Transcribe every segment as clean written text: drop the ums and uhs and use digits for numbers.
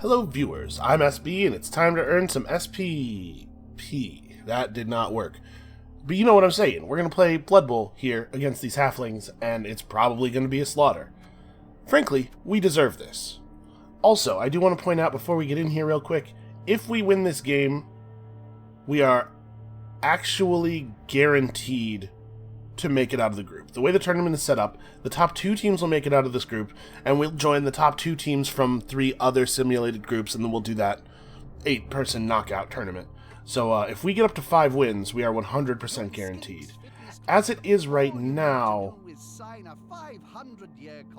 Hello viewers, I'm SB and it's time to earn some SPP. That did not work. But you know what I'm saying, we're going to play Blood Bowl here against these halflings and it's probably going to be a slaughter. Frankly, we deserve this. Also, I do want to point out before we get in here real quick, if we win this game, we are actually guaranteed to make it out of the group. The way the tournament is set up, the top 2 teams will make it out of this group, and we'll join the top 2 teams from 3 other simulated groups, and then we'll do that 8-person knockout tournament. So if we get up to 5 wins, we are 100% guaranteed. As it is right now,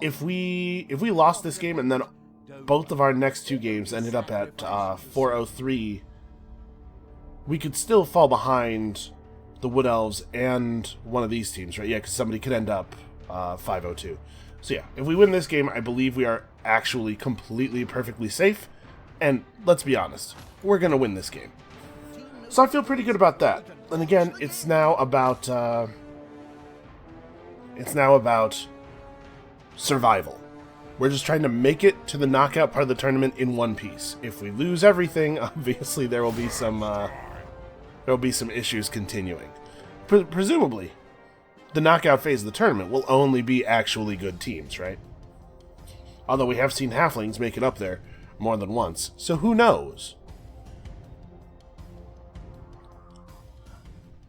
if we lost this game and then both of our next 2 games ended up at 403, we could still fall behind the Wood Elves and one of these teams, right? Yeah, because somebody could end up 502. So yeah, if we win this game, I believe we are actually completely, perfectly safe. And let's be honest, we're going to win this game. So I feel pretty good about that. And again, it's now about survival. We're just trying to make it to the knockout part of the tournament in one piece. If we lose everything, obviously there will be some issues continuing. Presumably, the knockout phase of the tournament will only be actually good teams, right? Although we have seen halflings make it up there more than once, so who knows?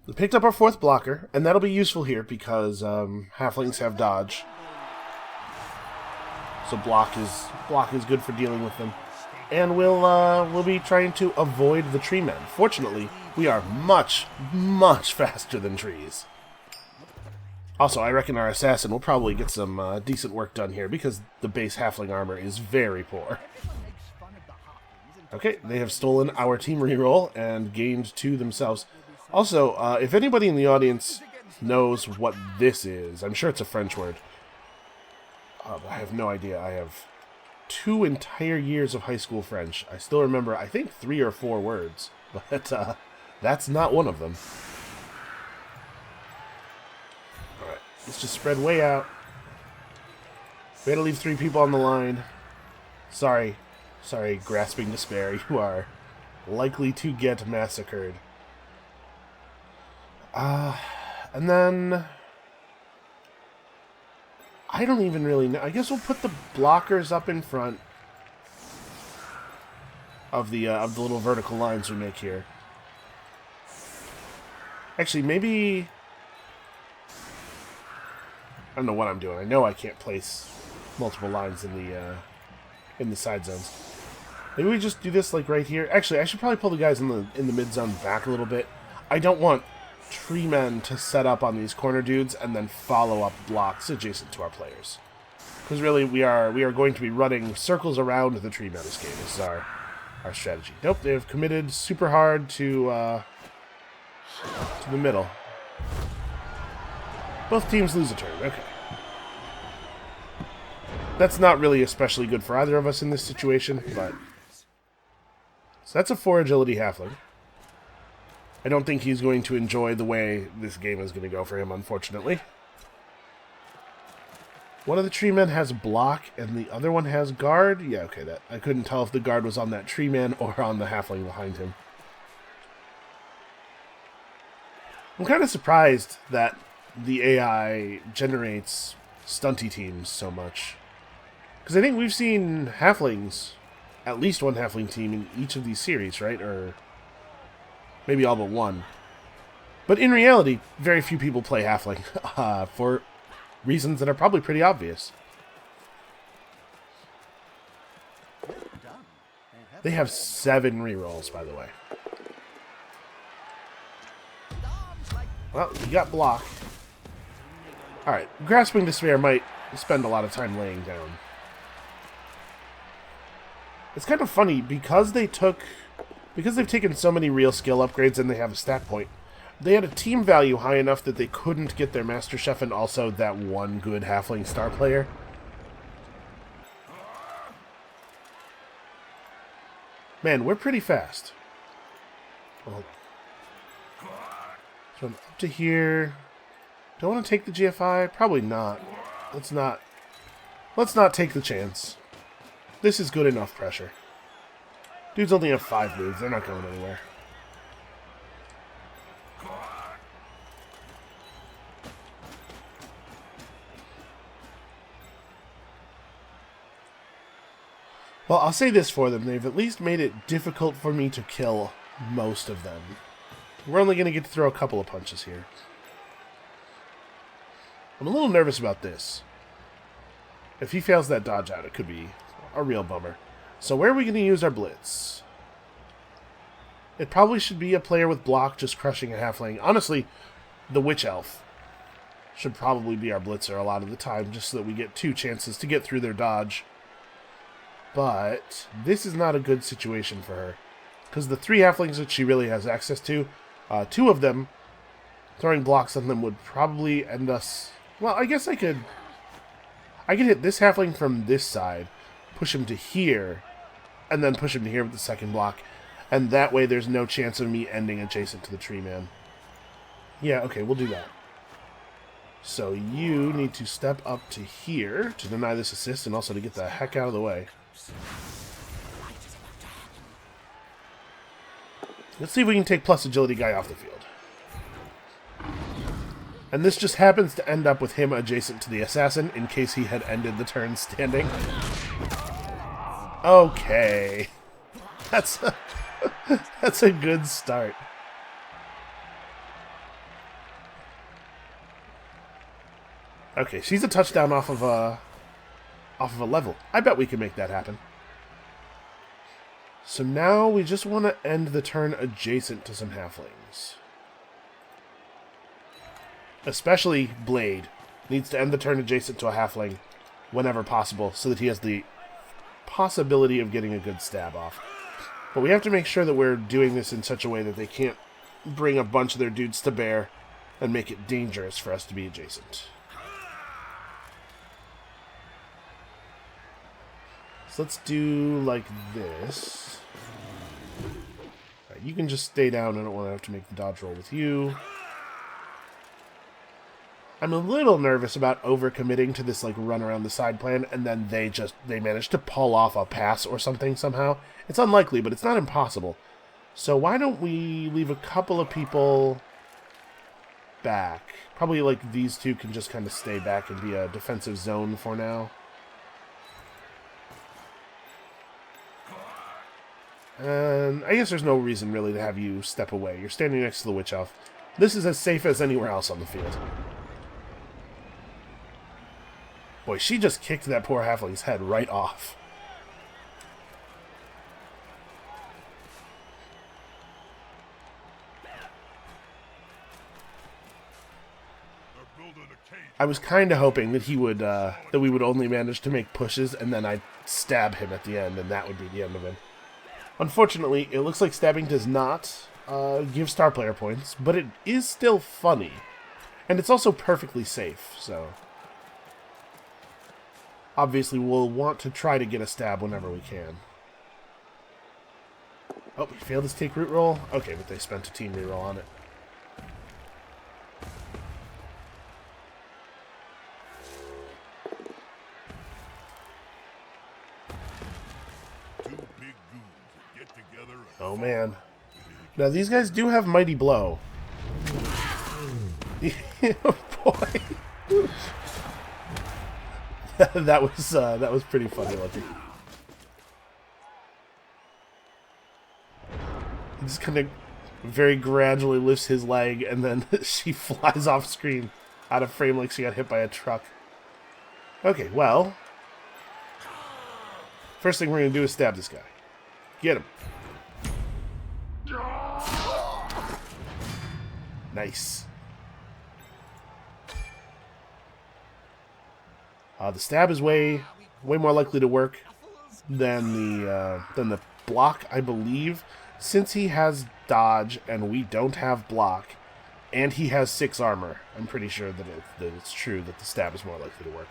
We picked up our 4th blocker, and that'll be useful here because halflings have dodge. So block is good for dealing with them. And we'll be trying to avoid the tree men. Fortunately, we are much, much faster than trees. Also, I reckon our assassin will probably get some decent work done here because the base halfling armor is very poor. Okay, they have stolen our team reroll and gained 2 themselves. Also, if anybody in the audience knows what this is, I'm sure it's a French word. I have no idea. I have 2 entire years of high school French. I still remember, I think, 3 or 4 words, but that's not one of them. Alright, let's just spread way out. We had to leave 3 people on the line. Sorry, grasping despair. You are likely to get massacred. And then I don't even really know. I guess we'll put the blockers up in front of the little vertical lines we make here. Actually, maybe I don't know what I'm doing. I know I can't place multiple lines in the side zones. Maybe we just do this like right here. Actually, I should probably pull the guys in the mid zone back a little bit. I don't want tree men to set up on these corner dudes and then follow up blocks adjacent to our players. Because really, we are going to be running circles around the tree men this game. This is our strategy. Nope, they have committed super hard to the middle. Both teams lose a turn. Okay. That's not really especially good for either of us in this situation, but so that's a 4 agility halfling. I don't think he's going to enjoy the way this game is going to go for him, unfortunately. One of the tree men has block, and the other one has guard. Yeah, okay, that I couldn't tell if the guard was on that tree man or on the halfling behind him. I'm kind of surprised that the AI generates stunty teams so much. Because I think we've seen halflings, at least one halfling team in each of these series, right? Or maybe all but one. But in reality, very few people play halfling for reasons that are probably pretty obvious. They have 7 rerolls, by the way. Well, you got block. Alright, Grasping Despair might spend a lot of time laying down. It's kind of funny, because they've taken so many real skill upgrades and they have a stat point, they had a team value high enough that they couldn't get their Master Chef and also that one good halfling star player. Man, we're pretty fast. Well, so I'm up to here. Do I want to take the GFI? Probably not. Let's not take the chance. This is good enough pressure. Dudes only have 5 moves. They're not going anywhere. Well, I'll say this for them. They've at least made it difficult for me to kill most of them. We're only going to get to throw a couple of punches here. I'm a little nervous about this. If he fails that dodge out, it could be a real bummer. So where are we going to use our blitz? It probably should be a player with block just crushing a halfling. Honestly, the witch elf should probably be our blitzer a lot of the time, just so that we get 2 chances to get through their dodge. But this is not a good situation for her, because the 3 halflings that she really has access to, 2 of them, throwing blocks on them would probably end us... Well, I guess I could hit this halfling from this side, push him to here, and then push him to here with the second block, and that way there's no chance of me ending adjacent to the tree man. Yeah, okay, we'll do that. So you need to step up to here to deny this assist and also to get the heck out of the way. Let's see if we can take plus agility guy off the field. And this just happens to end up with him adjacent to the assassin in case he had ended the turn standing. Okay. That's a good start. Okay, she's a touchdown off of a level. I bet we can make that happen. So now we just want to end the turn adjacent to some halflings. Especially Blade needs to end the turn adjacent to a halfling whenever possible so that he has the possibility of getting a good stab off. But we have to make sure that we're doing this in such a way that they can't bring a bunch of their dudes to bear and make it dangerous for us to be adjacent. So let's do like this. Right, you can just stay down. I don't want to have to make the dodge roll with you. I'm a little nervous about overcommitting to this like run around the side plan, and then they manage to pull off a pass or something somehow. It's unlikely, but it's not impossible. So why don't we leave a couple of people back? Probably like these 2 can just kind of stay back and be a defensive zone for now. And I guess there's no reason really to have you step away. You're standing next to the witch elf. This is as safe as anywhere else on the field. Boy, she just kicked that poor halfling's head right off. I was kind of hoping that he would, that we would only manage to make pushes, and then I'd stab him at the end, and that would be the end of him. Unfortunately, it looks like stabbing does not give star player points, but it is still funny. And it's also perfectly safe, so... Obviously, we'll want to try to get a stab whenever we can. Oh, he failed his take root roll? Okay, but they spent a team reroll on it. Oh, man. Now, these guys do have Mighty Blow. Oh, boy. that was pretty funny looking. He just kind of very gradually lifts his leg, and then she flies off screen, out of frame like she got hit by a truck. Okay, well, first thing we're gonna do is stab this guy. Get him. Nice. The stab is way more likely to work than the block, I believe, since he has dodge and we don't have block, and he has 6 armor. I'm pretty sure that it's true that the stab is more likely to work.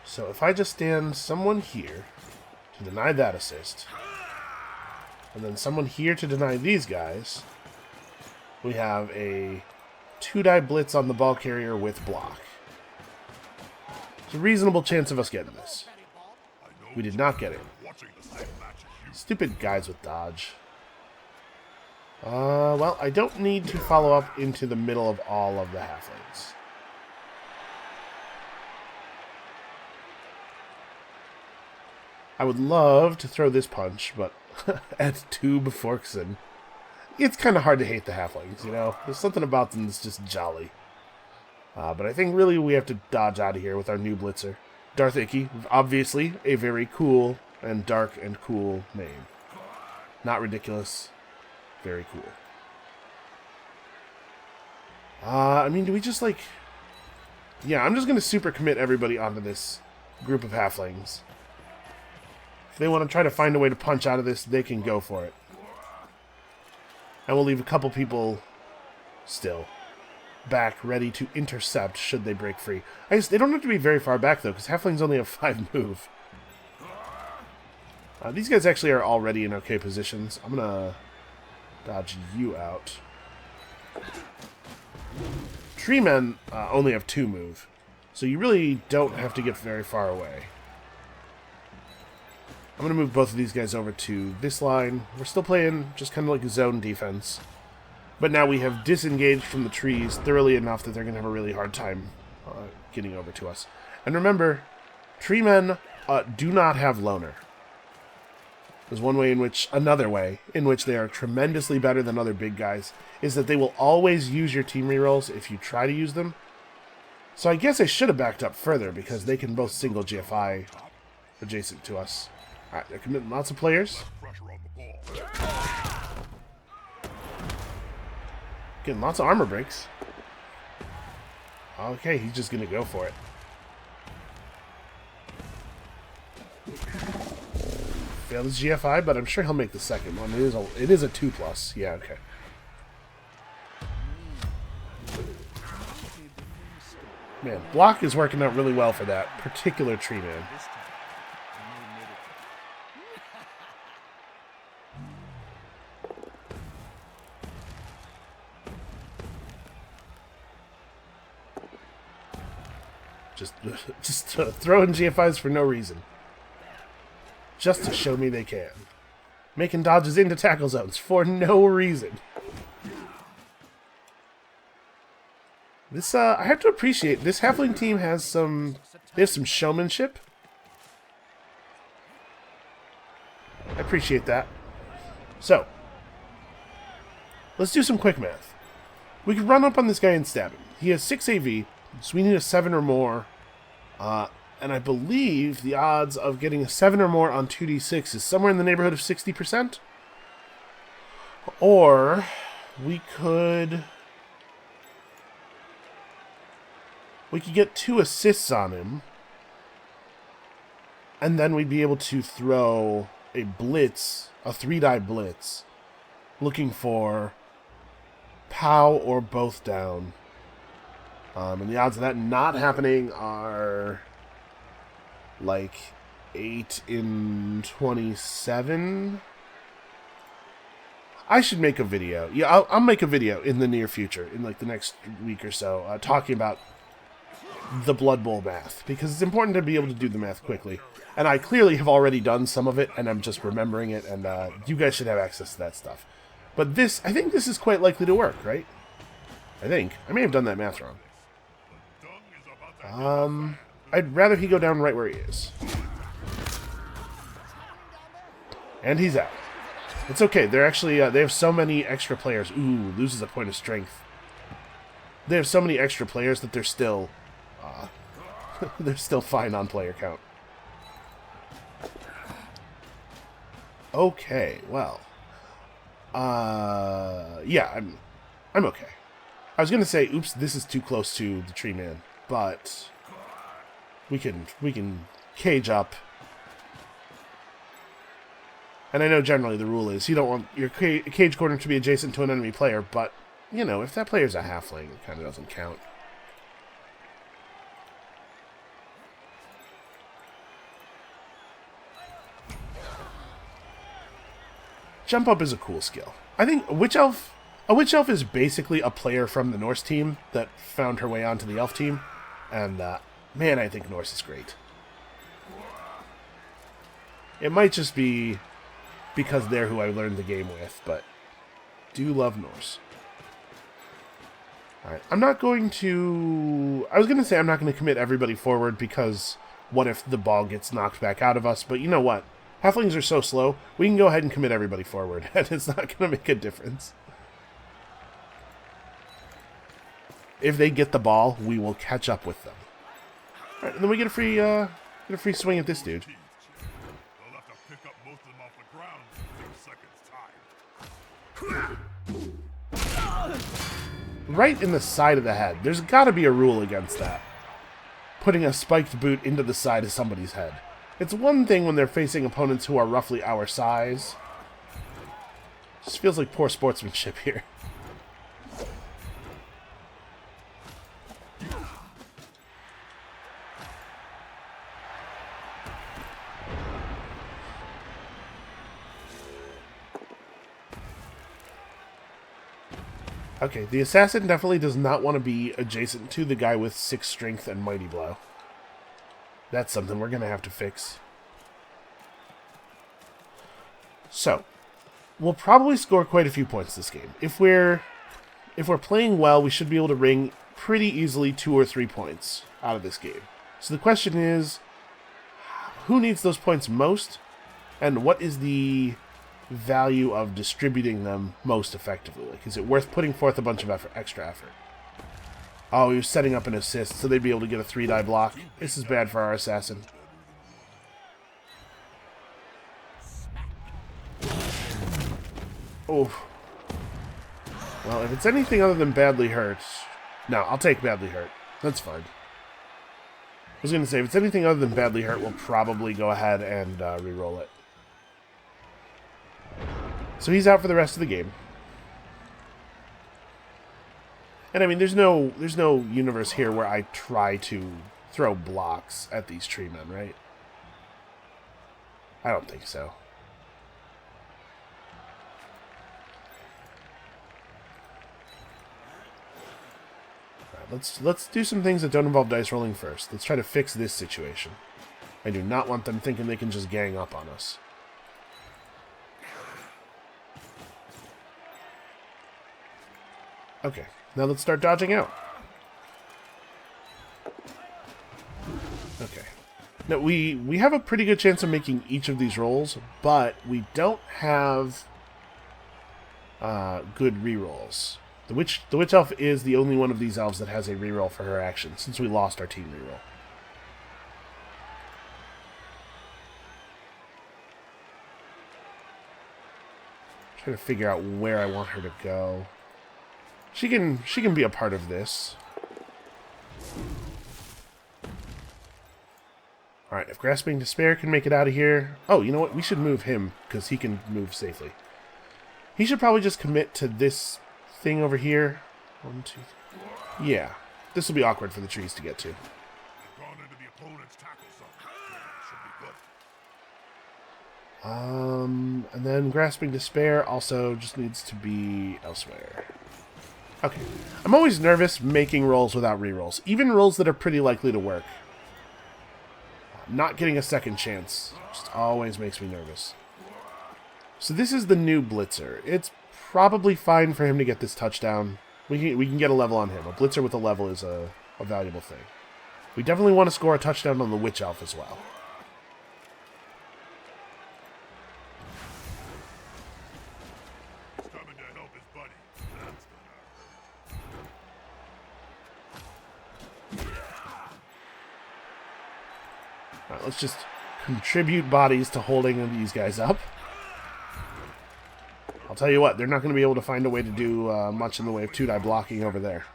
So if I just stand someone here to deny that assist, and then someone here to deny these guys, we have a 2-die blitz on the ball carrier with block. It's a reasonable chance of us getting this. We did not get it. Stupid guys with dodge. Well, I don't need to follow up into the middle of all of the halflings. I would love to throw this punch, but at Tube Forkson, it's kind of hard to hate the halflings, you know? There's something about them that's just jolly. But I think really we have to dodge out of here with our new blitzer. Darth Icky, obviously a very cool and dark and cool name. Not ridiculous. Very cool. I mean, do we just like... Yeah, I'm just going to super commit everybody onto this group of halflings. If they want to try to find a way to punch out of this, they can go for it. And we'll leave a couple people still back, ready to intercept should they break free. They don't have to be very far back, though, because halflings only have 5 move. These guys actually are already in okay positions. I'm going to dodge you out. Tree men only have 2 move, so you really don't have to get very far away. I'm going to move both of these guys over to this line. We're still playing just kind of like a zone defense. But now we have disengaged from the trees thoroughly enough that they're going to have a really hard time getting over to us. And remember, tree men do not have loner. There's another way in which they are tremendously better than other big guys, is that they will always use your team rerolls if you try to use them. So I guess I should have backed up further, because they can both single GFI adjacent to us. Alright, they're committing lots of players. Getting lots of armor breaks. Okay, he's just gonna go for it. Failed his GFI, but I'm sure he'll make the second one. It is a 2+. Yeah, okay. Man, block is working out really well for that particular tree man. Just throwing GFIs for no reason. Just to show me they can. Making dodges into tackle zones for no reason. This, I have to appreciate, this halfling team has some showmanship. I appreciate that. So, let's do some quick math. We could run up on this guy and stab him. He has 6 AV, so we need a 7 or more. And I believe the odds of getting a 7 or more on 2d6 is somewhere in the neighborhood of 60%. Or we could get 2 assists on him, and then we'd be able to throw a blitz, a 3-die blitz, looking for POW or both down. And the odds of that not happening are like 8 in 27. I should make a video. Yeah, I'll make a video in the near future, in like the next week or so, talking about the Blood Bowl math, because it's important to be able to do the math quickly. And I clearly have already done some of it, and I'm just remembering it, and you guys should have access to that stuff. But I think this is quite likely to work, right? I think. I may have done that math wrong. I'd rather he go down right where he is. And he's out. It's okay. They're actually, they have so many extra players. Ooh, loses a point of strength. They have so many extra players that they're still fine on player count. Okay, well. Yeah, I'm okay. I was gonna say, oops, this is too close to the tree man, but we can cage up. And I know generally the rule is you don't want your cage corner to be adjacent to an enemy player, but, you know, if that player's a halfling, it kind of doesn't count. Jump up is a cool skill. I think a witch elf is basically a player from the Norse team that found her way onto the elf team. And, man, I think Norse is great. It might just be because they're who I learned the game with, but do love Norse. Alright, I'm not going to... I was going to say I'm not going to commit everybody forward because what if the ball gets knocked back out of us? But you know what? Halflings are so slow, we can go ahead and commit everybody forward, and it's not going to make a difference. If they get the ball, we will catch up with them. Alright, and then we get a free swing at this dude. Right in the side of the head. There's got to be a rule against that. Putting a spiked boot into the side of somebody's head. It's one thing when they're facing opponents who are roughly our size. Just feels like poor sportsmanship here. Okay, the assassin definitely does not want to be adjacent to the guy with 6 strength and mighty blow. That's something we're going to have to fix. So, we'll probably score quite a few points this game. If we're playing well, we should be able to wring pretty easily 2 or 3 points out of this game. So the question is, who needs those points most? And what is the value of distributing them most effectively? Like, is it worth putting forth a bunch of extra effort? Oh, he was setting up an assist, so they'd be able to get a 3-die block. This is bad for our assassin. Oh. Well, if it's anything other than badly hurt... No, I'll take badly hurt. That's fine. I was going to say, if it's anything other than badly hurt, we'll probably go ahead and re-roll it. So he's out for the rest of the game. And I mean, there's no universe here where I try to throw blocks at these tree men, right? I don't think so. Alright, let's do some things that don't involve dice rolling first. Let's try to fix this situation. I do not want them thinking they can just gang up on us. Okay, now let's start dodging out. Okay. Now, we have a pretty good chance of making each of these rolls, but we don't have good rerolls. The witch elf is the only one of these elves that has a reroll for her action, since we lost our team reroll. Trying to figure out where I want her to go. She can be a part of this. Alright, if Grasping Despair can make it out of here... Oh, you know what? We should move him, because he can move safely. He should probably just commit to this thing over here. 1, 2, 3. Yeah. This will be awkward for the trees to get to. And then Grasping Despair also just needs to be elsewhere. Okay. I'm always nervous making rolls without rerolls. Even rolls that are pretty likely to work. Not getting a second chance just always makes me nervous. So this is the new Blitzer. It's probably fine for him to get this touchdown. We can get a level on him. A Blitzer with a level is a valuable thing. We definitely want to score a touchdown on the Witch Elf as well. Alright, let's just contribute bodies to holding these guys up. I'll tell you what, they're not going to be able to find a way to do much in the way of 2-die blocking over there.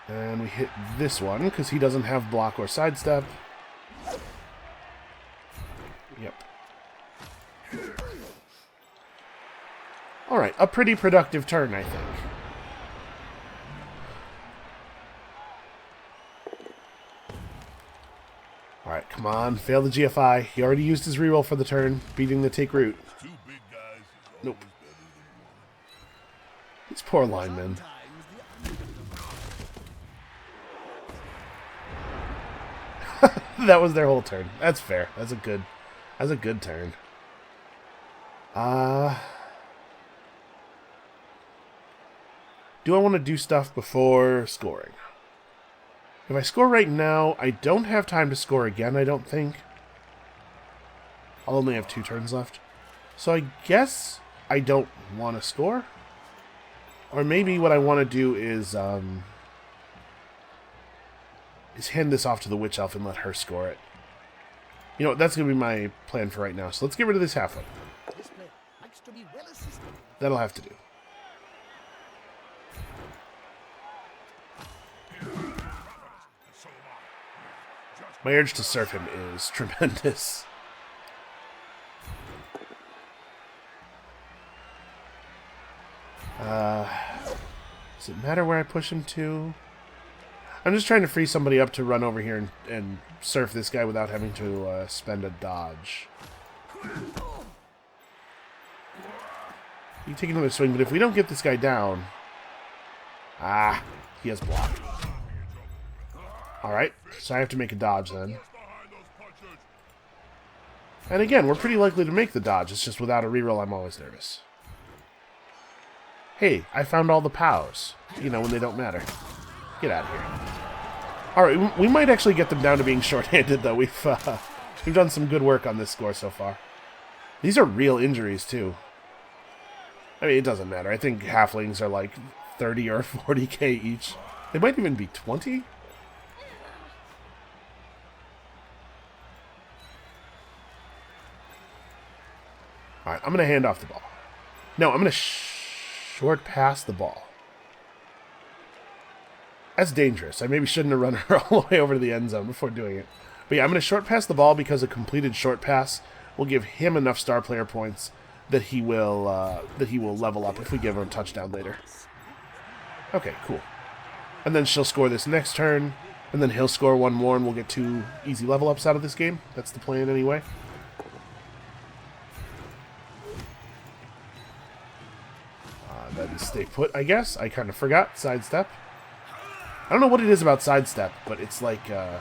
And we hit this one, because he doesn't have block or sidestep. Yep. Alright, a pretty productive turn, I think. Alright, come on, fail the GFI. He already used his reroll for the turn, beating the take root. Nope. These poor linemen. That was their whole turn. That's fair. That's a good turn. Do I want to do stuff before scoring? If I score right now, I don't have time to score again, I don't think. I'll only have 2 turns left. So I guess I don't want to score. Or maybe what I want to do is hand this off to the Witch Elf and let her score it. You know, that's going to be my plan for right now. So let's get rid of this halfling. That'll have to do. My urge to surf him is tremendous. Does it matter where I push him to? I'm just trying to free somebody up to run over here and surf this guy without having to spend a dodge. You take another swing, but if we don't get this guy down... Ah, he has block. Alright, so I have to make a dodge then. And again, we're pretty likely to make the dodge. It's just without a reroll, I'm always nervous. Hey, I found all the POWs. You know, when they don't matter. Get out of here. Alright, we might actually get them down to being short-handed, though. We've done some good work on this score so far. These are real injuries, too. I mean, it doesn't matter. I think halflings are like 30 or 40k each. They might even be 20? Alright, I'm going to hand off the ball. No, I'm going to short pass the ball. That's dangerous. I maybe shouldn't have run her all the way over to the end zone before doing it. But yeah, I'm going to short pass the ball because a completed short pass will give him enough star player points that he will level up if we give him a touchdown later. Okay, cool. And then she'll score this next turn, and then he'll score one more, and we'll get 2 easy level ups out of this game. That's the plan anyway. Then stay put, I guess. I kind of forgot. Sidestep. I don't know what it is about sidestep, but it's like I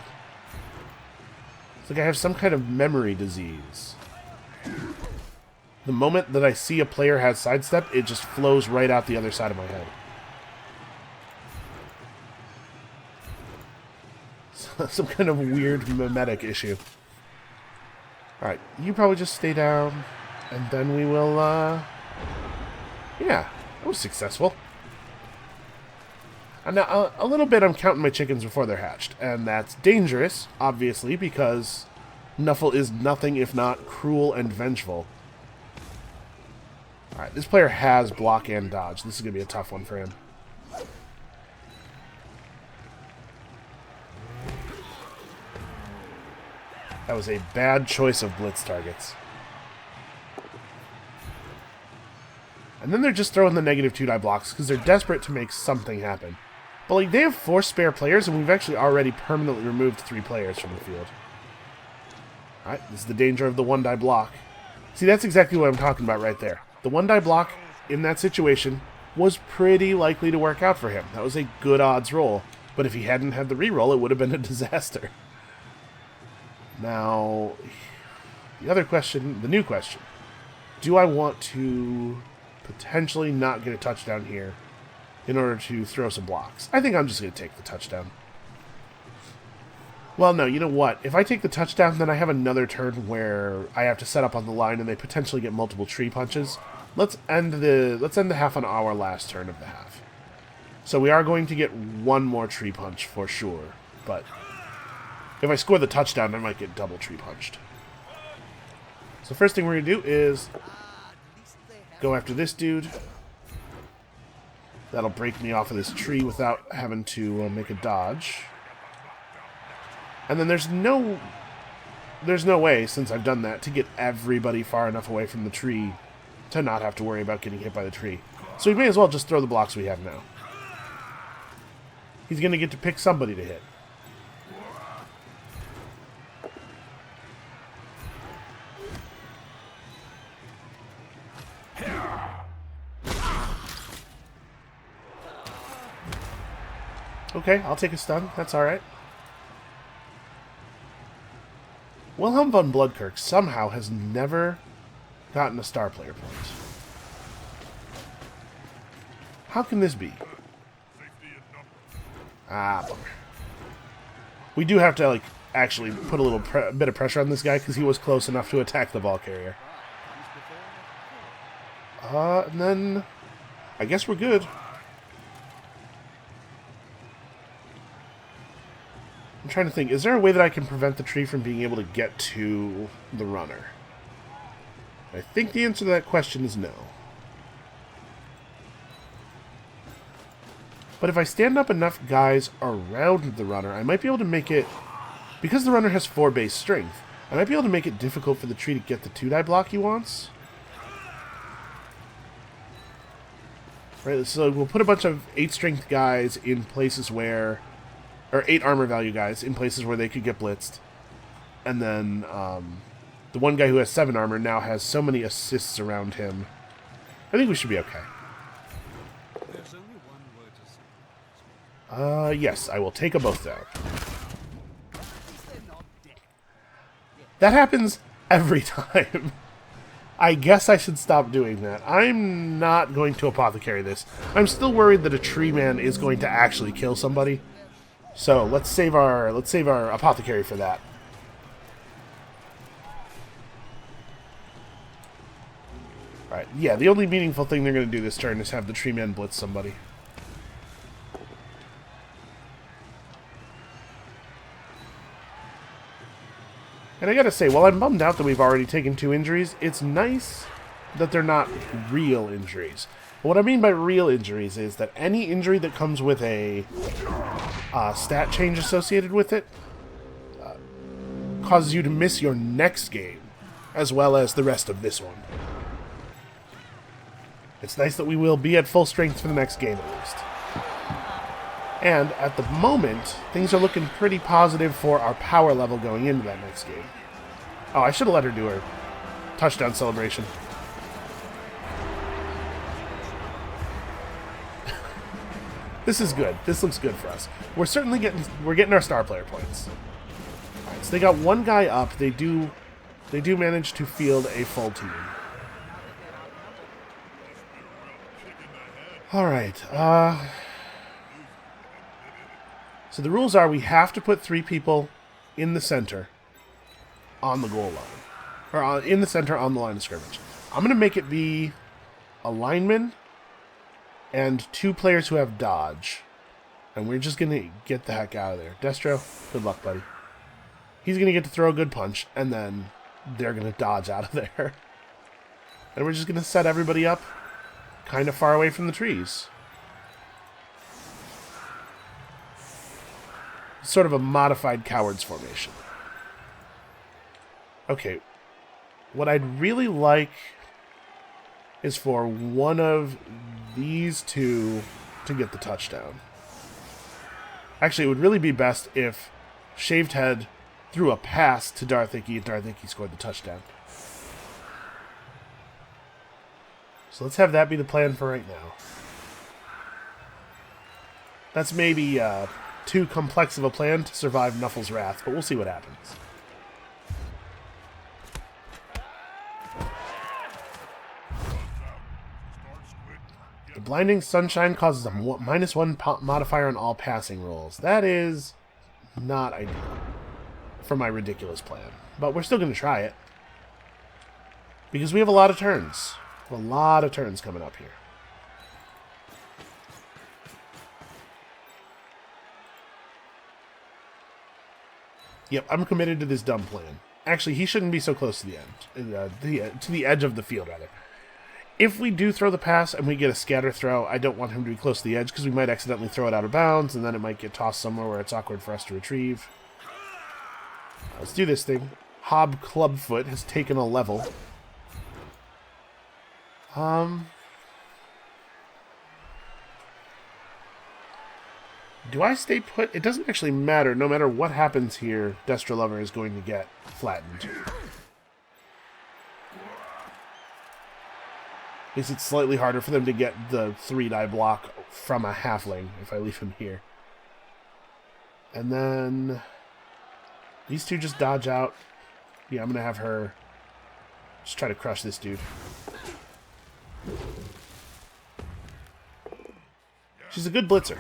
have some kind of memory disease. The moment that I see a player has sidestep, it just flows right out the other side of my head. Some kind of weird mimetic issue. Alright, you probably just stay down, and then we will, yeah, that was successful. And now, a little bit I'm counting my chickens before they're hatched, and that's dangerous, obviously, because Nuffle is nothing if not cruel and vengeful. Alright, this player has block and dodge. This is going to be a tough one for him. That was a bad choice of blitz targets. And then they're just throwing the negative 2-die blocks because they're desperate to make something happen. But like, they have 4 spare players, and we've actually already permanently removed 3 players from the field. Alright, this is the danger of the 1-die block. See, that's exactly what I'm talking about right there. The 1-die block in that situation was pretty likely to work out for him. That was a good odds roll. But if he hadn't had the reroll, it would have been a disaster. Now, the other question, the new question. Do I want to potentially not get a touchdown here in order to throw some blocks? I think I'm just going to take the touchdown. Well, no, you know what? If I take the touchdown, then I have another turn where I have to set up on the line and they potentially get multiple tree punches. Let's end the half on our last turn of the half. So we are going to get 1 more tree punch for sure, but if I score the touchdown, I might get double tree punched. So first thing we're going to do is go after this dude. That'll break me off of this tree without having to make a dodge. And then there's no way, since I've done that, to get everybody far enough away from the tree to not have to worry about getting hit by the tree. So we may as well just throw the blocks we have now. He's going to get to pick somebody to hit. Okay, I'll take a stun. That's alright. Wilhelm von Bloodkirk somehow has never gotten a star player point. How can this be? Ah, bummer. We do have to, like, actually put a little bit of pressure on this guy because he was close enough to attack the ball carrier. And then I guess we're good. I'm trying to think, is there a way that I can prevent the tree from being able to get to the runner? I think the answer to that question is no. But if I stand up enough guys around the runner, I might be able to make it... Because the runner has 4 base strength, I might be able to make it difficult for the tree to get the 2-die block he wants. Right, so we'll put a bunch of 8 strength guys in places where... Or 8 armor value guys in places where they could get blitzed. And then the one guy who has 7 armor now has so many assists around him. I think we should be okay. Yes, I will take a both down. That happens every time. I guess I should stop doing that. I'm not going to apothecary this. I'm still worried that a tree man is going to actually kill somebody. So let's save our apothecary for that. Alright, yeah, the only meaningful thing they're going to do this turn is have the tree man blitz somebody. And I gotta say, while I'm bummed out that we've already taken 2 injuries, it's nice that they're not real injuries. But what I mean by real injuries is that any injury that comes with a stat change associated with it causes you to miss your next game, as well as the rest of this one. It's nice that we will be at full strength for the next game at least. And at the moment, things are looking pretty positive for our power level going into that next game. Oh, I should have let her do her touchdown celebration. This is good. This looks good for us. We're certainly getting our star player points. All right, so they got 1 guy up. They do manage to field a full team. All right. So the rules are we have to put 3 people in the center on the goal line. Or in the center on the line of scrimmage. I'm going to make it be a lineman and 2 players who have dodge. And we're just going to get the heck out of there. Destro, good luck, buddy. He's going to get to throw a good punch, and then they're going to dodge out of there. And we're just going to set everybody up kind of far away from the trees. Sort of a modified cowards formation. Okay. What I'd really like is for one of these 2 to get the touchdown. Actually, it would really be best if Shaved Head threw a pass to Darth Icky and Darth Icky scored the touchdown. So let's have that be the plan for right now. That's maybe too complex of a plan to survive Nuffle's wrath, but we'll see what happens. The Blinding Sunshine causes a -1 modifier on all passing rolls. That is not ideal for my ridiculous plan, but we're still going to try it. Because we have a lot of turns. A lot of turns coming up here. Yep, I'm committed to this dumb plan. Actually, he shouldn't be so close to the end. To the edge of the field, rather. If we do throw the pass and we get a scatter throw, I don't want him to be close to the edge because we might accidentally throw it out of bounds and then it might get tossed somewhere where it's awkward for us to retrieve. Let's do this thing. Hob Clubfoot has taken a level. Do I stay put? It doesn't actually matter. No matter what happens here, Destro Lover is going to get flattened. At least it's slightly harder for them to get the 3-die block from a halfling if I leave him here. And then these 2 just dodge out. Yeah, I'm going to have her just try to crush this dude. She's a good blitzer.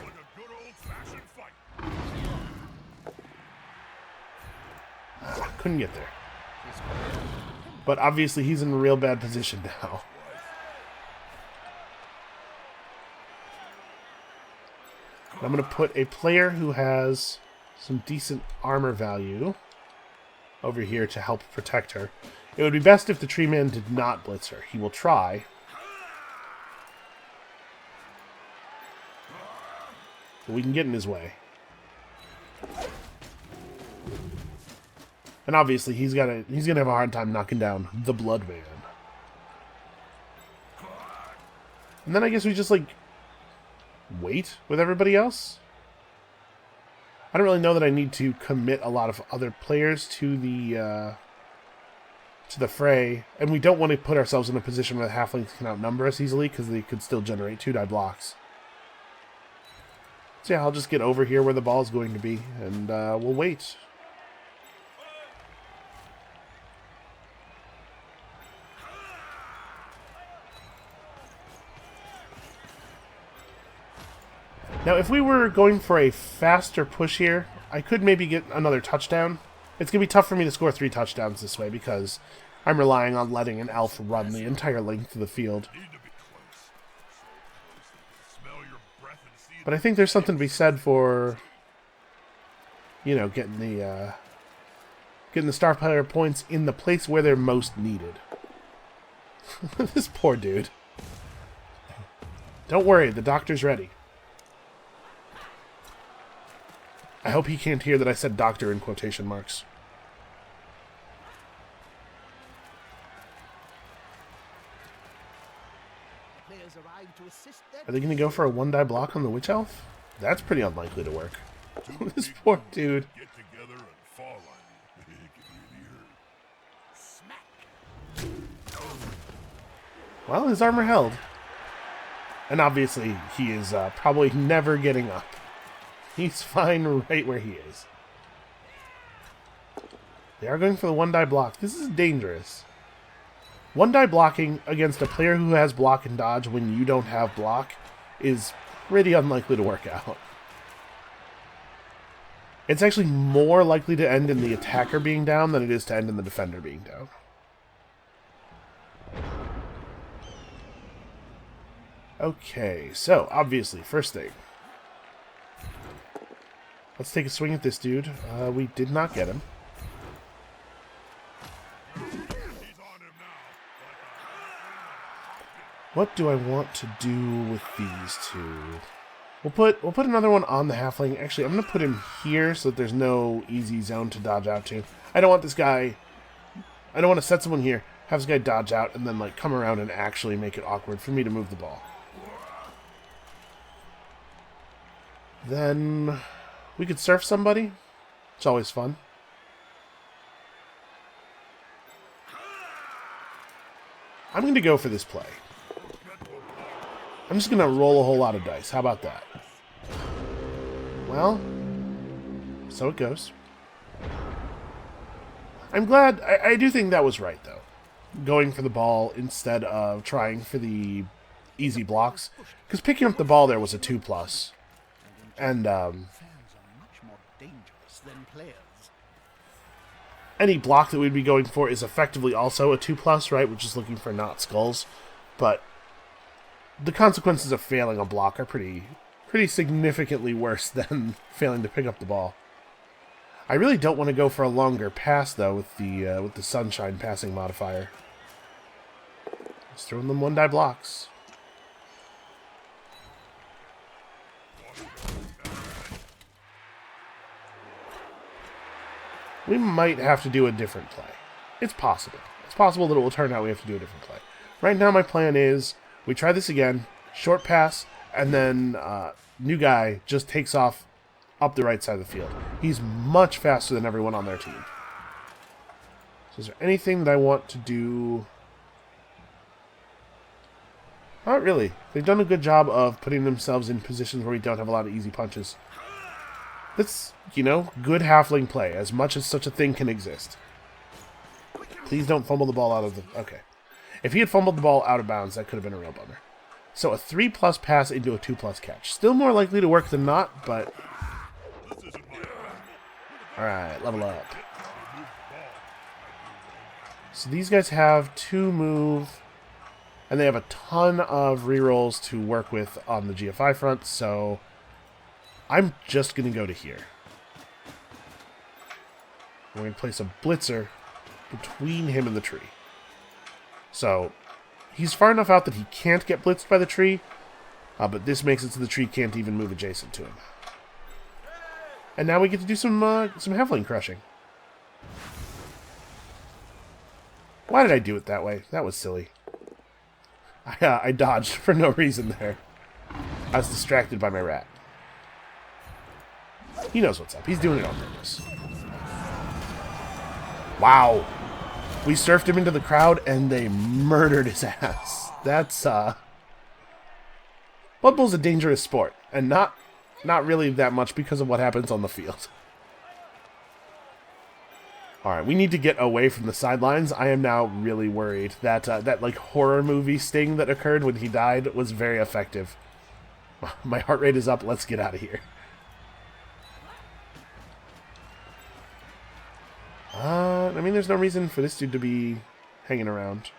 Couldn't get there. But obviously he's in a real bad position now. I'm going to put a player who has some decent armor value over here to help protect her. It would be best if the tree man did not blitz her. He will try. But we can get in his way. And obviously he's gonna have a hard time knocking down the Blood Man. And then I guess we just like wait with everybody else. I don't really know that I need to commit a lot of other players to the fray, and we don't want to put ourselves in a position where the halflings can outnumber us easily because they could still generate 2-die blocks. So yeah, I'll just get over here where the ball is going to be, and we'll wait. Now, if we were going for a faster push here, I could maybe get another touchdown. It's going to be tough for me to score 3 touchdowns this way because I'm relying on letting an elf run the entire length of the field. But I think there's something to be said for, you know, getting the star player points in the place where they're most needed. This poor dude. Don't worry, the doctor's ready. I hope he can't hear that I said doctor in quotation marks. Are they going to go for a 1-die block on the Witch Elf? That's pretty unlikely to work. This poor dude. Well, his armor held. And obviously, he is probably never getting up. He's fine right where he is. They are going for the 1-die block. This is dangerous. 1-die blocking against a player who has block and dodge when you don't have block is pretty unlikely to work out. It's actually more likely to end in the attacker being down than it is to end in the defender being down. Okay, so obviously, first thing. Let's take a swing at this dude. We did not get him. What do I want to do with these two? We'll put another one on the halfling. Actually, I'm going to put him here so that there's no easy zone to dodge out to. I don't want this guy... I don't want to set someone here, have this guy dodge out, and then like come around and actually make it awkward for me to move the ball. Then... we could surf somebody. It's always fun. I'm going to go for this play. I'm just going to roll a whole lot of dice. How about that? Well, so it goes. I'm glad. I do think that was right, though. Going for the ball instead of trying for the easy blocks. Because picking up the ball there was a 2+. And, any block that we'd be going for is effectively also a 2+, right? We're just looking for not skulls. But the consequences of failing a block are pretty significantly worse than failing to pick up the ball. I really don't want to go for a longer pass, though, with the sunshine passing modifier. Just throwing them 1-die blocks. We might have to do a different play. It's possible. It's possible that it will turn out we have to do a different play. Right now my plan is we try this again, short pass, and then new guy just takes off up the right side of the field. He's much faster than everyone on their team. So is there anything that I want to do? Not really. They've done a good job of putting themselves in positions where we don't have a lot of easy punches. That's, you know, good halfling play, as much as such a thing can exist. Please don't fumble the ball out of the... Okay. If he had fumbled the ball out of bounds, that could have been a real bummer. So a 3+ pass into a 2+ catch. Still more likely to work than not, but... Alright, level up. So these guys have 2 move, and they have a ton of rerolls to work with on the GFI front, so I'm just going to go to here. We're going to place a blitzer between him and the tree. So he's far enough out that he can't get blitzed by the tree, but this makes it so the tree can't even move adjacent to him. And now we get to do some halfling crushing. Why did I do it that way? That was silly. I dodged for no reason there. I was distracted by my rat. He knows what's up. He's doing it on purpose. Wow. We surfed him into the crowd and they murdered his ass. That's, Blood Bowl's a dangerous sport. And not really that much because of what happens on the field. Alright, we need to get away from the sidelines. I am now really worried that that like horror movie sting that occurred when he died was very effective. My heart rate is up. Let's get out of here. I mean, there's no reason for this dude to be hanging around.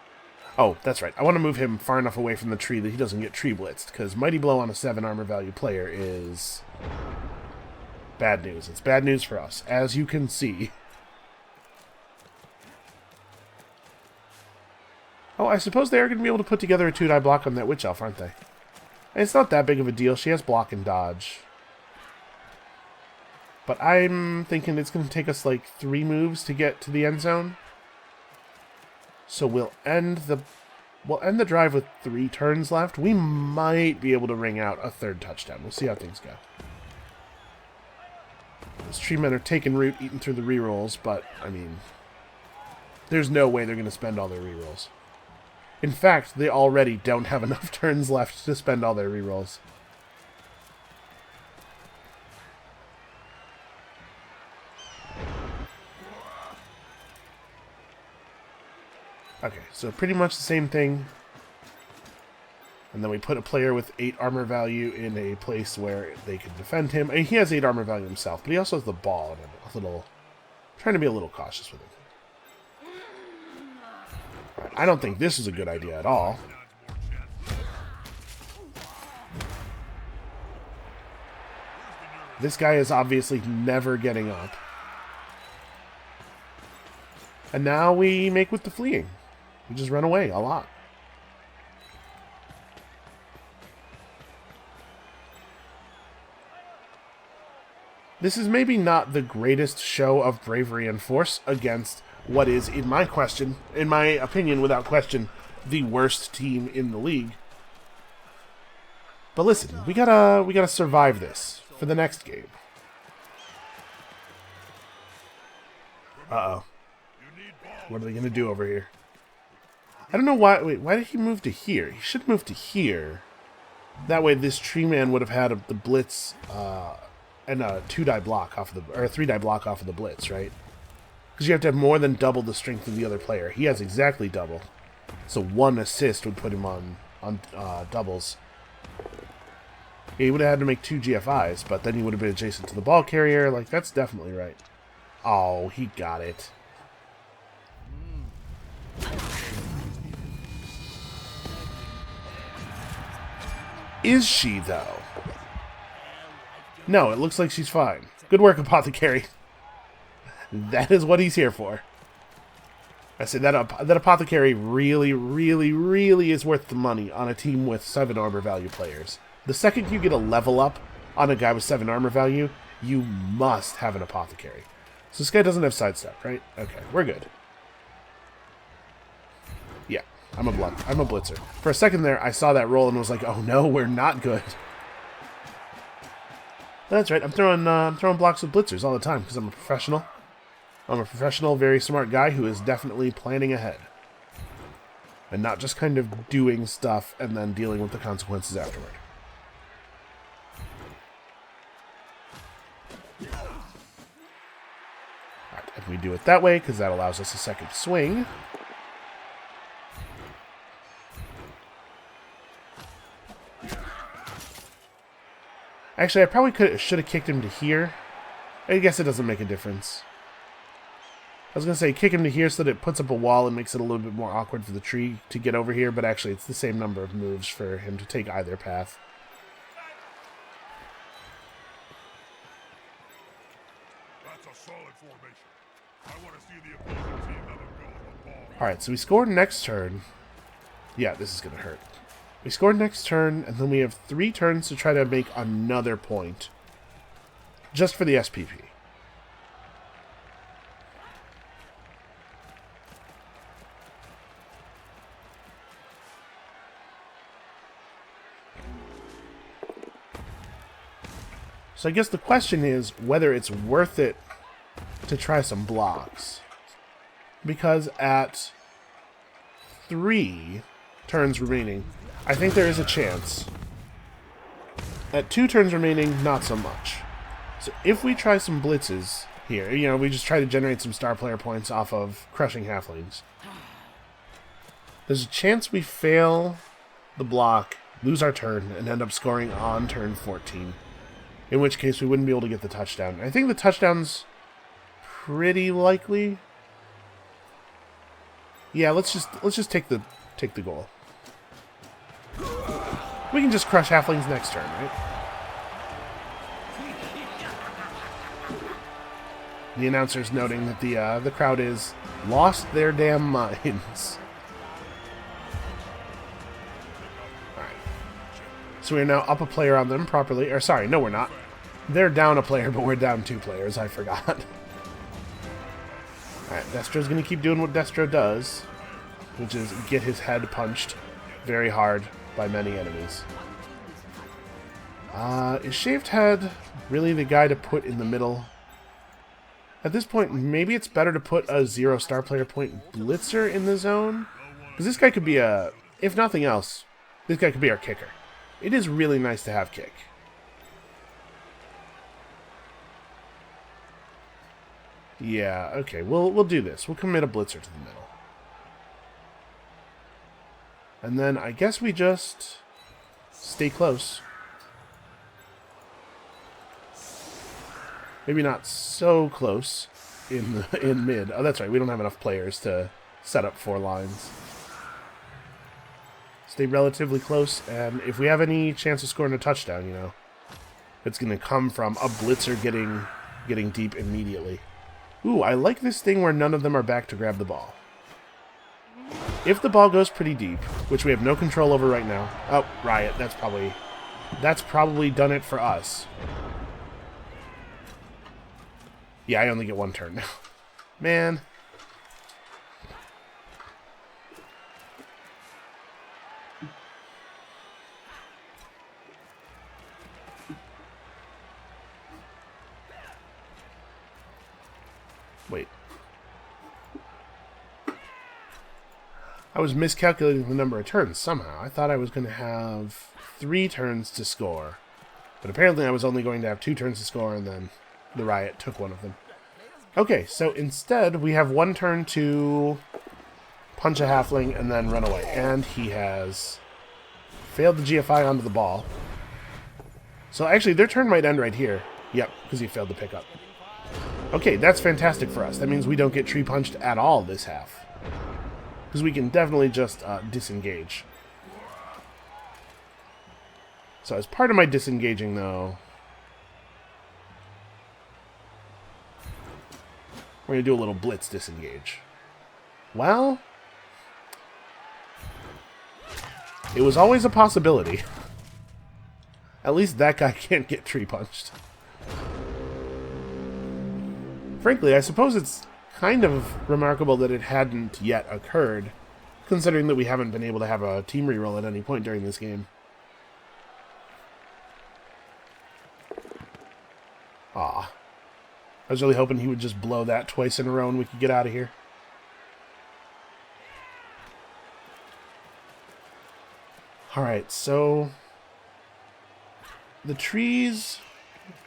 Oh, that's right. I want to move him far enough away from the tree that he doesn't get tree blitzed, because Mighty Blow on a 7 armor value player is bad news. It's bad news for us, as you can see. Oh, I suppose they are going to be able to put together a 2-die block on that Witch Elf, aren't they? And it's not that big of a deal. She has block and dodge. But I'm thinking it's going to take us like 3 moves to get to the end zone. So we'll end the drive with 3 turns left. We might be able to ring out a 3rd touchdown. We'll see how things go. Those tree men are taking root, eating through the rerolls, but, I mean, there's no way they're going to spend all their rerolls. In fact, they already don't have enough turns left to spend all their rerolls. Okay, so pretty much the same thing. And then we put a player with 8 armor value in a place where they can defend him. I mean, he has 8 armor value himself, but he also has the ball, and I'm a little trying to be a little cautious with him. Right, I don't think this is a good idea at all. This guy is obviously never getting up. And now we make with the fleeing. We just run away a lot. This is maybe not the greatest show of bravery and force against what is, in my opinion, without question, the worst team in the league. But listen, we gotta survive this for the next game. Uh-oh. What are they gonna do over here? I don't know why. Wait, why did he move to here? He should move to here. That way, this tree man would have had the blitz and a 2-die block off of or a 3-die block off of the blitz, right? Because you have to have more than double the strength of the other player. He has exactly double, so 1 assist would put him on doubles. Yeah, he would have had to make 2 GFIs, but then he would have been adjacent to the ball carrier. Like, that's definitely right. Oh, he got it. Is she, though? No, it looks like she's fine. Good work, Apothecary. That is what he's here for. I said that Apothecary really, really, really is worth the money on a team with 7 armor value players. The second you get a level up on a guy with 7 armor value, you must have an Apothecary. So this guy doesn't have sidestep, right? Okay, we're good. Yeah, I'm a blitzer. For a second there, I saw that roll and was like, oh no, we're not good. That's right, I'm throwing blocks with blitzers all the time because I'm a professional. I'm a professional, very smart guy who is definitely planning ahead. And not just kind of doing stuff and then dealing with the consequences afterward. Alright, We do it that way because that allows us a second swing. Actually, I probably should have kicked him to here. I guess it doesn't make a difference. I was going to say kick him to here so that it puts up a wall and makes it a little bit more awkward for the tree to get over here, but actually it's the same number of moves for him to take either path. That's a solid formation. I want to see the opposing team let him go on the ball. Alright, so we scored next turn. Yeah, this is going to hurt. We scored next turn, and then we have 3 turns to try to make another point. Just for the SPP. So I guess the question is whether it's worth it to try some blocks. Because at 3 turns remaining, I think there is a chance. At 2 turns remaining, not so much. So if we try some blitzes here, you know, we just try to generate some star player points off of crushing halflings. There's a chance we fail the block, lose our turn, and end up scoring on turn 14. In which case we wouldn't be able to get the touchdown. I think the touchdown's pretty likely. Yeah, let's just take the goal. We can just crush halflings next turn, right? The announcer's noting that the crowd is lost their damn minds. Alright. So we are now up a player on them properly. Or sorry, no we're not. They're down a player, but we're down 2 players. I forgot. Alright, Destro's going to keep doing what Destro does, which is get his head punched very hard by many enemies. Is Shaved Head really the guy to put in the middle? At this point, maybe it's better to put a 0 star player point blitzer in the zone? Because this guy could be a... If nothing else, this guy could be our kicker. It is really nice to have kick. Yeah, okay, we'll do this. We'll commit a blitzer to the middle. And then I guess we just stay close. Maybe not so close in mid. Oh, that's right. We don't have enough players to set up 4 lines. Stay relatively close, and if we have any chance of scoring a touchdown, you know, it's going to come from a blitzer getting deep immediately. Ooh, I like this thing where none of them are back to grab the ball. If the ball goes pretty deep, which we have no control over right now. Oh, Riot, that's probably done it for us. Yeah, I only get 1 turn now. Man. Wait. I was miscalculating the number of turns somehow. I thought I was going to have 3 turns to score. But apparently I was only going to have 2 turns to score, and then the Riot took one of them. Okay, so instead we have 1 turn to punch a halfling and then run away. And he has failed the GFI onto the ball. So actually their turn might end right here. Yep, because he failed to pick up. Okay, that's fantastic for us. That means we don't get tree punched at all this half. Because we can definitely just disengage. So as part of my disengaging, though, we're going to do a little blitz disengage. Well, it was always a possibility. At least that guy can't get tree punched. Frankly, I suppose it's kind of remarkable that it hadn't yet occurred, considering that we haven't been able to have a team reroll at any point during this game. Aw. I was really hoping he would just blow that twice in a row and we could get out of here. Alright, so the trees,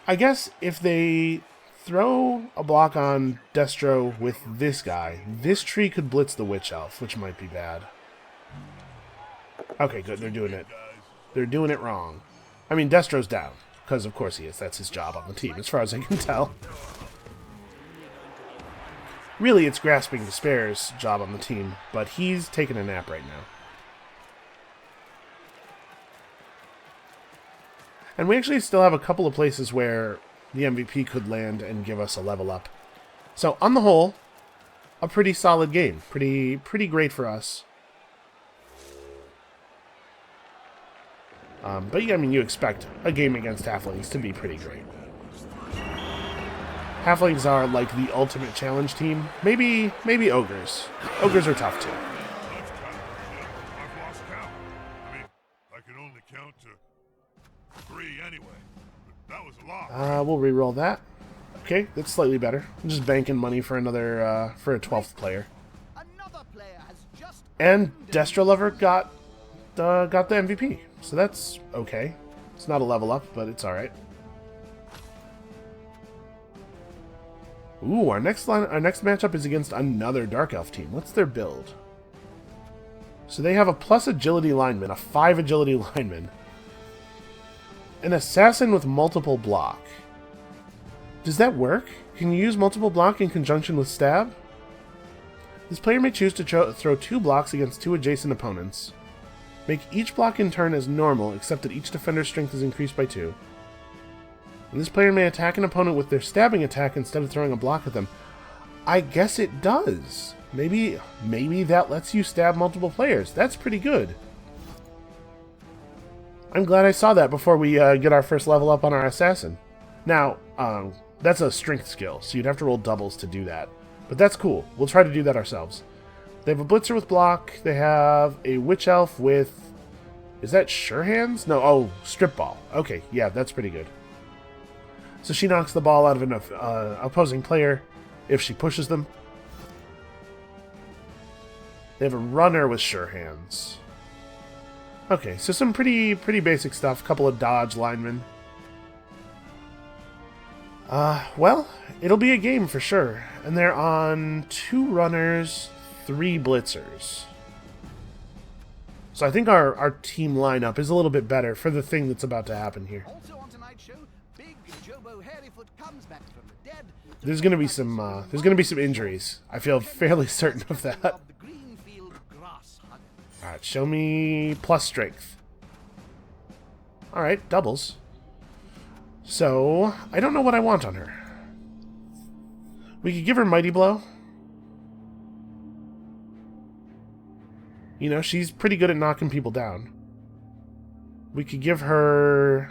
I guess if they throw a block on Destro with this guy. This tree could blitz the Witch Elf, which might be bad. Okay, good. They're doing it. They're doing it wrong. I mean, Destro's down. Because, of course, he is. That's his job on the team, as far as I can tell. Really, it's Grasping Despair's job on the team, but he's taking a nap right now. And we actually still have a couple of places where the MVP could land and give us a level up. So, on the whole, a pretty solid game. Pretty great for us. But yeah, I mean, you expect a game against Halflings to be pretty great. Halflings are like the ultimate challenge team. Maybe Ogres. Ogres are tough too. I've lost count. I mean, I can only count to 3 anyway. But that was a lot. We'll re-roll that. Okay, that's slightly better. I'm just banking money for another, for a 12th player. And Destro Lover got the MVP. So that's okay. It's not a level up, but it's alright. Ooh, our next matchup is against another Dark Elf team. What's their build? So they have a plus agility lineman, a 5 agility lineman. An assassin with multiple block. Does that work? Can you use multiple block in conjunction with stab? This player may choose to throw 2 blocks against 2 adjacent opponents. Make each block in turn as normal, except that each defender's strength is increased by 2. And this player may attack an opponent with their stabbing attack instead of throwing a block at them. I guess it does. Maybe that lets you stab multiple players. That's pretty good. I'm glad I saw that before we get our first level up on our assassin. Now, that's a strength skill, so you'd have to roll doubles to do that. But that's cool. We'll try to do that ourselves. They have a Blitzer with block. They have a Witch Elf with... Is that Sure Hands? No, oh, Strip Ball. Okay, yeah, that's pretty good. So she knocks the ball out of an opposing player if she pushes them. They have a Runner with Sure Hands. Okay, so some pretty basic stuff. A couple of dodge linemen. Well, it'll be a game for sure. And they're on 2 runners, 3 blitzers. So I think our team lineup is a little bit better for the thing that's about to happen here. Also on tonight's show, Big Jobo Hairyfoot comes back from the dead. There's gonna be some injuries. I feel fairly certain of that. Alright, show me plus strength. Alright, doubles. So, I don't know what I want on her. We could give her Mighty Blow. You know, she's pretty good at knocking people down. We could give her...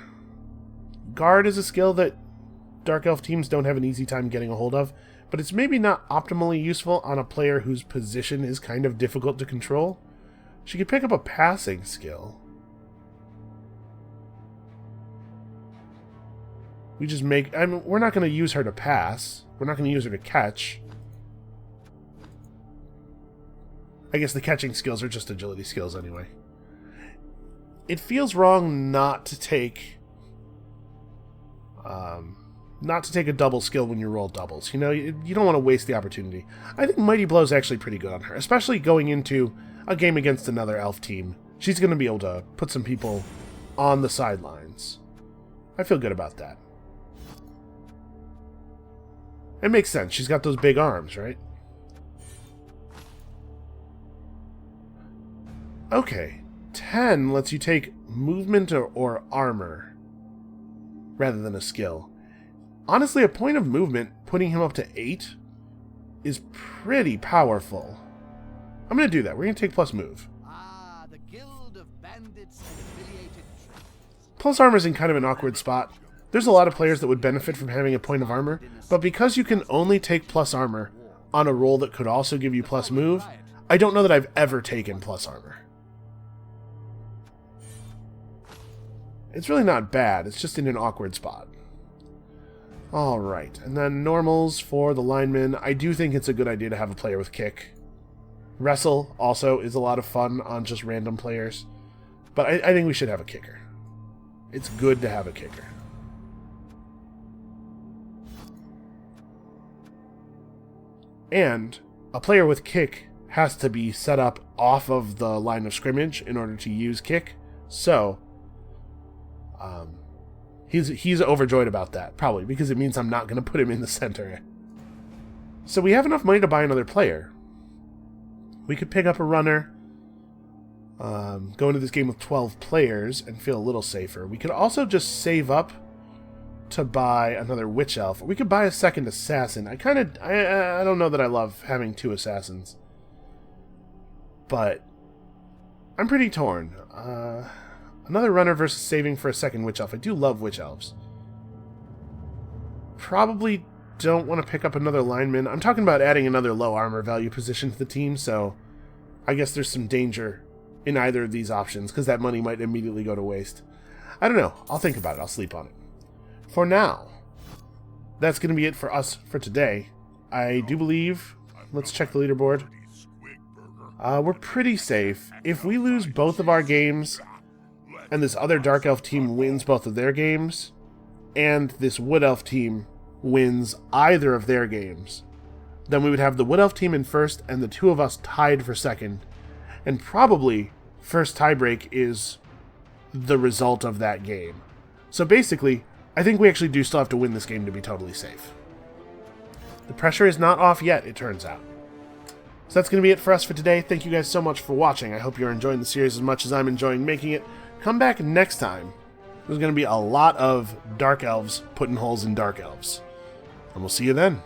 Guard is a skill that Dark Elf teams don't have an easy time getting a hold of, but it's maybe not optimally useful on a player whose position is kind of difficult to control. She could pick up a passing skill. We just make... I mean, we're not going to use her to pass. We're not going to use her to catch. I guess the catching skills are just agility skills anyway. It feels wrong not to take... not to take a double skill when you roll doubles. You know, you don't want to waste the opportunity. I think Mighty Blow is actually pretty good on her, especially going into a game against another elf team. She's going to be able to put some people on the sidelines. I feel good about that. It makes sense. She's got those big arms, right? Okay. 10 lets you take movement or armor rather than a skill. Honestly, a point of movement, putting him up to 8, is pretty powerful. I'm going to do that. We're going to take plus move. The Guild of Bandits and Affiliated Traitors. Plus armor is in kind of an awkward spot. There's a lot of players that would benefit from having a point of armor, but because you can only take plus armor on a roll that could also give you plus move, I don't know that I've ever taken plus armor. It's really not bad, it's just in an awkward spot. Alright, and then normals for the linemen. I do think it's a good idea to have a player with kick. Wrestle also is a lot of fun on just random players, but I think we should have a kicker. It's good to have a kicker. And a player with kick has to be set up off of the line of scrimmage in order to use kick. So, he's overjoyed about that, probably, because it means I'm not going to put him in the center. So we have enough money to buy another player. We could pick up a runner, go into this game with 12 players, and feel a little safer. We could also just save up to buy another witch elf. We could buy a second assassin. I don't know that I love having 2 assassins, but I'm pretty torn. Another runner versus saving for a second witch elf. I do love witch elves. Probably don't want to pick up another lineman. I'm talking about adding another low armor value position to the team, so I guess there's some danger in either of these options, because that money might immediately go to waste. I don't know. I'll think about it. I'll sleep on it. For now, that's going to be it for us for today. I do believe... Let's check the leaderboard. We're pretty safe. If we lose both of our games, and this other Dark Elf team wins both of their games, and this Wood Elf team wins either of their games, then we would have the Wood Elf team in first, and the 2 of us tied for second. And probably first tiebreak is the result of that game. So basically, I think we actually do still have to win this game to be totally safe. The pressure is not off yet, it turns out. So that's going to be it for us for today. Thank you guys so much for watching. I hope you're enjoying the series as much as I'm enjoying making it. Come back next time. There's going to be a lot of Dark Elves putting holes in Dark Elves. And we'll see you then.